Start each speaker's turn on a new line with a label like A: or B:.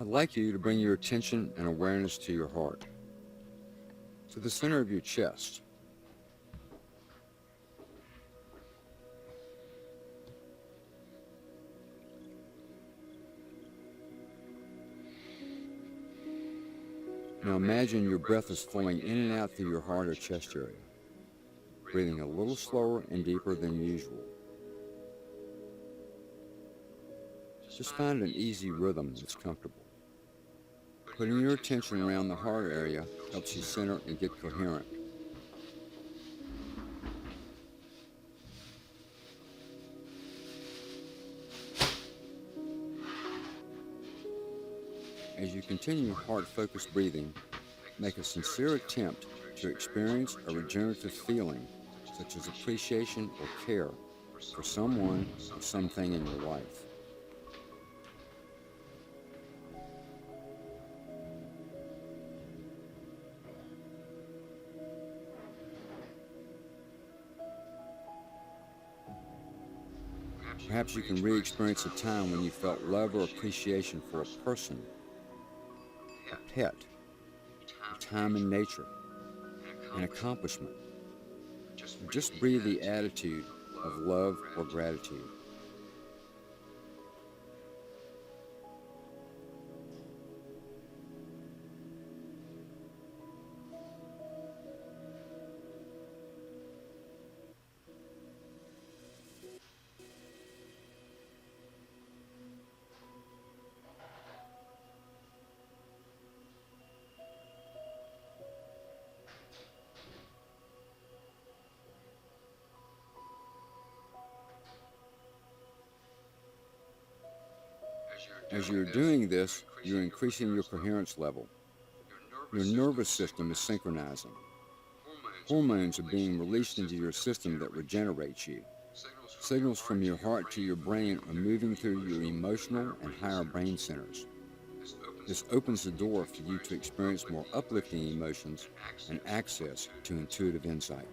A: I'd like you to bring your attention and awareness to your heart, to the center of your chest. Now imagine your breath is flowing in and out through your heart or chest area, breathing a little slower and deeper than usual. Just find an easy rhythm that's comfortable. Putting your attention around the heart area helps you center and get coherent. As you continue heart-focused breathing, make a sincere attempt to experience a regenerative feeling, such as appreciation or care for someone or something in your life. Perhaps you can re-experience a time when you felt love or appreciation for a person, a pet, a time in nature, an accomplishment. Just breathe the attitude of love or gratitude. As you're doing this, you're increasing your coherence level. Your nervous system is synchronizing. Hormones are being released into your system that regenerates you. Signals from your heart to your brain are moving through your emotional and higher brain centers. This opens the door for you to experience more uplifting emotions and access to intuitive insight.